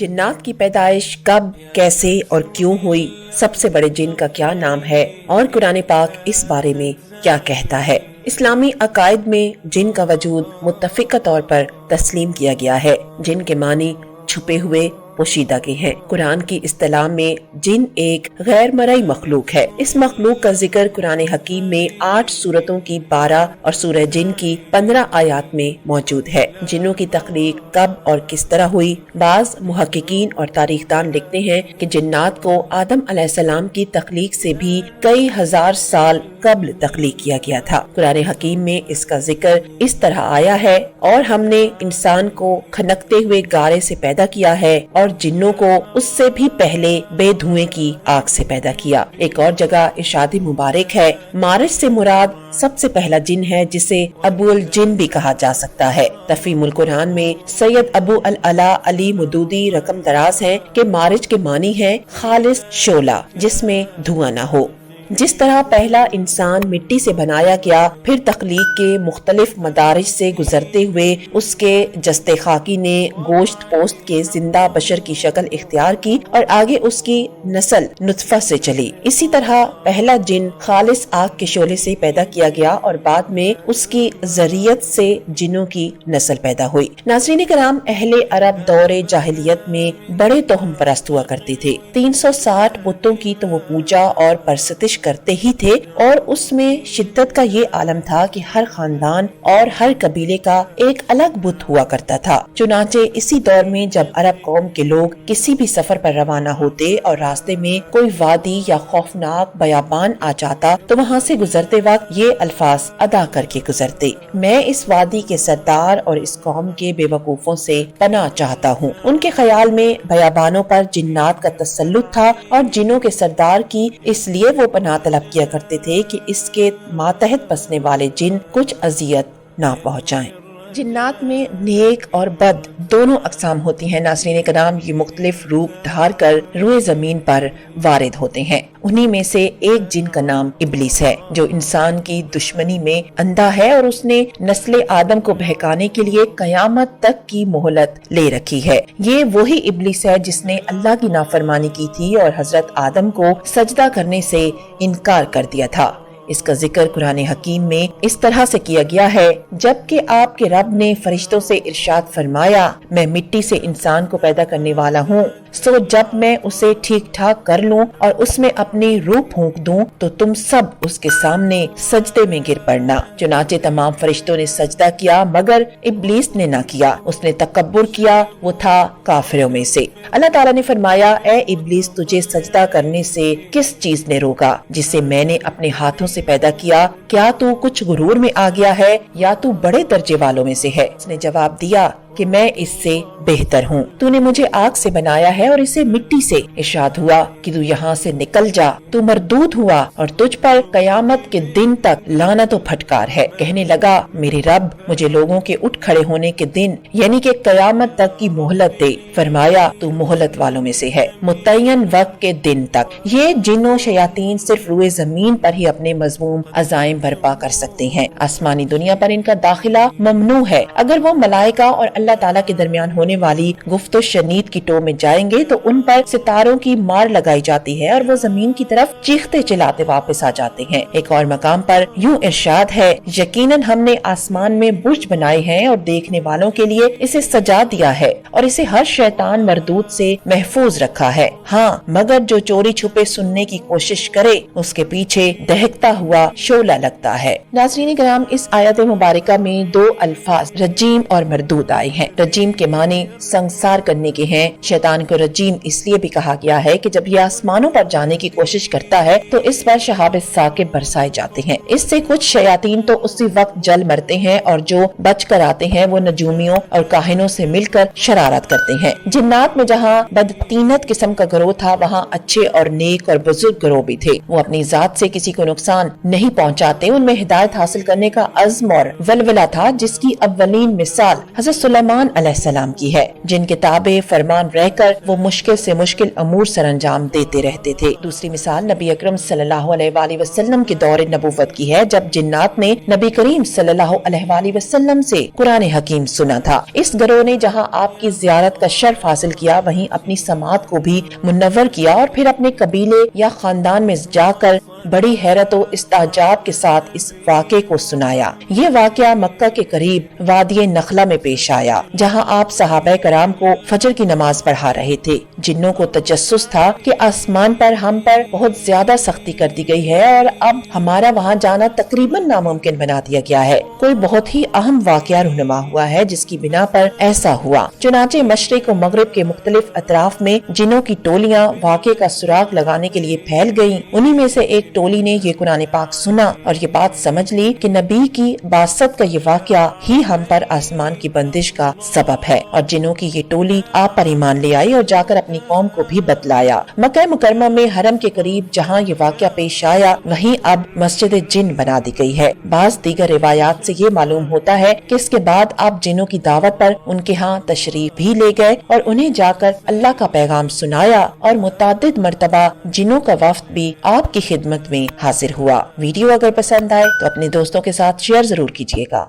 जिन्नात की पैदाइश कब, कैसे और क्यों हुई, सबसे बड़े जिन का क्या नाम है और कुरान पाक इस बारे में क्या कहता है। इस्लामी अकायद में जिन का वजूद मुत्तफिका तौर पर तस्लीम किया गया है। जिन के मानी छुपे हुए, पोशीदा के हैं। कुरान की इस्तिलाह में जिन एक गैर मरई मखलूक है। इस मखलूक का जिक्र कुरान हकीम में 8 सूरतों की 12 और सूरह जिन की 15 आयात में मौजूद है। जिन्नों की तख्लीक कब और किस तरह हुई। बाज मुहक्किकीन और तारीखदान लिखते हैं कि जिन्नात को आदम अलैहिस्सलाम की तख्लीक से भी कई हजार साल कब्ल तख्लीक किया गया था। कुरान हकीम में इसका जिक्र इस तरह आया है, और हमने इंसान को खनकते हुए गारे से पैदा किया है और जिन्नों को उससे भी पहले बेधुएं की आग से पैदा किया। एक और जगह इरशाद मुबारक है, मारिज से मुराद सबसे पहला जिन है जिसे अबुल जिन भी कहा जा सकता है। तफहीमुल कुरान में सैयद अबू अल अला अली मुदूदी रकम दराज है कि मारिज के मानी है खालिस शोला जिसमें धुआं न हो। जिस तरह पहला इंसान मिट्टी से बनाया गया, फिर तख्लीक के मुख्तलिफ मदारिज से गुजरते हुए उसके जस्ते खाकी ने गोश्त पोस्त के जिंदा बशर की शक्ल इख्तियार की और आगे उसकी नस्ल नुतफा से चली। इसी तरह पहला जिन खालिस आग के शोले से पैदा किया गया और बाद में उसकी जरियत से जिनों की नस्ल पैदा हुई। नाज़रीन कराम, अहले अरब दौरे जाहिलियत में बड़े तोहम परस्त हुआ करते थे। 360 बुतों की तो वो पूजा और परस्तिश करते ही थे, और उसमें शिद्दत का ये आलम था कि हर खानदान और हर कबीले का एक अलग बुत हुआ करता था। चुनाचे इसी दौर में जब अरब कौम के लोग किसी भी सफर पर रवाना होते और रास्ते में कोई वादी या खौफनाक बयाबान आ जाता तो वहाँ से गुजरते वक्त ये अल्फाज अदा करके गुजरते, मैं इस वादी के सरदार और इस कौम के बेवकूफों से पनाह चाहता हूँ। उनके ख्याल में बयाबानों पर जिन्नात का तसल्लुत था और जिनों के सरदार की इसलिए वो पनाह तलब किया करते थे कि इसके मातहत बसने वाले जिन कुछ अजियत ना पहुँचाएं। जिन्नात में नेक और बद दोनों अक़साम होती हैं। नाज़रीन कराम, ये मुख्तलिफ रूप धार कर रुए जमीन पर वारिद होते हैं। उन्हीं में से एक जिन का नाम इब्लीस है, जो इंसान की दुश्मनी में अंधा है और उसने नस्ल आदम को बहकाने के लिए कयामत तक की मोहलत ले रखी है। ये वही इब्लीस है जिसने अल्लाह की नाफरमानी की थी और हजरत आदम को सजदा करने से इनकार कर दिया था। इसका जिक्र कुरान हकीम में इस तरह से किया गया है, जबकि आपके रब ने फरिश्तों से इरशाद फरमाया, मैं मिट्टी से इंसान को पैदा करने वाला हूँ, सो जब मैं उसे ठीक ठाक कर लूँ और उसमें अपनी रूह फूंक दूँ तो तुम सब उसके सामने सजदे में गिर पड़ना। चुनाचे तमाम फरिश्तों ने सजदा किया मगर इब्लीस ने ना किया, उसने तकब्बुर किया, वो था काफिरों में से। अल्लाह ताला ने फरमाया, ए इब्लीस, तुझे सजदा करने से किस चीज ने रोका जिसे मैंने अपने हाथों से पैदा किया? क्या तू कुछ गुरूर में आ गया है या तू बड़े दर्जे वालों में से है? उसने जवाब दिया कि मैं इससे बेहतर हूँ। तूने मुझे आग से बनाया है और इसे मिट्टी से। इरशाद हुआ कि तू यहाँ से निकल जा, तू मरदूद हुआ और तुझ पर कयामत के दिन तक लानत और फटकार है। कहने लगा, मेरे रब, मुझे लोगों के उठ खड़े होने के दिन यानी कि कयामत तक की मोहलत दे। फरमाया, तू मोहलत वालों में से है, मुतय्यन वक्त के दिन तक। ये जिन्नो शयातीन सिर्फ रुए जमीन पर ही अपने मजमूम अजाइम बर्पा कर सकते हैं। आसमानी दुनिया पर इनका दाखिला ममनू है। अगर वो मलाइका और अल्लाह ताला के दरमियान होने वाली गुफ्तो शनीद की टो में जाएंगे तो उन पर सितारों की मार लगाई जाती है और वो जमीन की तरफ चीखते चिल्लाते वापस आ जाते हैं। एक और मकाम पर यूं इरशाद है, यकीनन हमने आसमान में बुर्ज बनाए हैं और देखने वालों के लिए इसे सजा दिया है और इसे हर शैतान मरदूद से महफूज रखा है। हाँ, मगर जो चोरी छुपे सुनने की कोशिश करे उसके पीछे दहकता हुआ शोला लगता है। नाज़रीन किराम, इस आयत मुबारका में 2 अल्फाज रजीम और मरदूद आए हैं। रजीम के माने संसार करने के हैं। शैतान को रजीम इसलिए भी कहा गया है कि जब ये आसमानों पर जाने की कोशिश करता है तो इस पर शहाब साकिब बरसाए जाते हैं। इससे कुछ शयातीन तो उसी वक्त जल मरते हैं और जो बच कर आते हैं वो नजूमियों और काहिनों से मिलकर शरारत करते हैं। जिन्नात में जहाँ बदतीनत किस्म का गिरोह था वहाँ अच्छे और नेक और बुजुर्ग गिरोह भी थे। वो अपनी जात से किसी को नुकसान नहीं पहुँचाते। उनमें हिदायत हासिल करने का अज़्म और वलवला था, जिसकी अव्वलीन मिसाल हज़रत سلیمان علیہ السلام کی ہے، جن کے تابع فرمان رہ کر وہ مشکل سے مشکل امور سر انجام دیتے رہتے تھے۔ دوسری مثال نبی اکرم صلی اللہ علیہ وآلہ وسلم کے دور نبوت کی ہے، جب جنات نے نبی کریم صلی اللہ علیہ وآلہ وسلم سے قرآن حکیم سنا تھا۔ اس گروہ نے جہاں آپ کی زیارت کا شرف حاصل کیا، وہیں اپنی سماعت کو بھی منور کیا اور پھر اپنے قبیلے یا خاندان میں جا کر بڑی حیرت و استعجاب کے ساتھ اس واقعے کو سنایا۔ یہ واقعہ مکہ کے قریب وادی نخلہ میں پیش آیا، جہاں آپ صحابہ کرام کو فجر کی نماز پڑھا رہے تھے۔ جنوں کو تجسس تھا کہ آسمان پر ہم پر بہت زیادہ سختی کر دی گئی ہے اور اب ہمارا وہاں جانا تقریباً ناممکن بنا دیا گیا ہے۔ کوئی بہت ہی اہم واقعہ رہنما ہوا ہے جس کی بنا پر ایسا ہوا۔ چنانچہ مشرق و مغرب کے مختلف اطراف میں جنوں کی ٹولیاں واقعے کا سراغ لگانے کے لیے پھیل گئیں۔ انہی میں سے ایک ٹولی نے یہ قرآن پاک سنا اور یہ بات سمجھ لی کہ نبی کی بعثت کا یہ واقعہ ہی ہم پر آسمان کی بندش کا سبب ہے، اور جنوں کی یہ ٹولی آپ پر ایمان لے آئی اور جا کر اپنی قوم کو بھی بتلایا۔ مکہ مکرمہ میں حرم کے قریب جہاں یہ واقعہ پیش آیا، وہیں اب مسجد جن بنا دی گئی ہے۔ بعض دیگر روایات سے یہ معلوم ہوتا ہے کہ اس کے بعد آپ جنوں کی دعوت پر ان کے ہاں تشریف بھی لے گئے اور انہیں جا کر اللہ کا پیغام سنایا، اور متعدد مرتبہ جنوں کا وفد بھی آپ کی خدمت میں حاضر ہوا۔ ویڈیو اگر پسند آئے تو اپنے دوستوں کے ساتھ شیئر ضرور کیجیے گا۔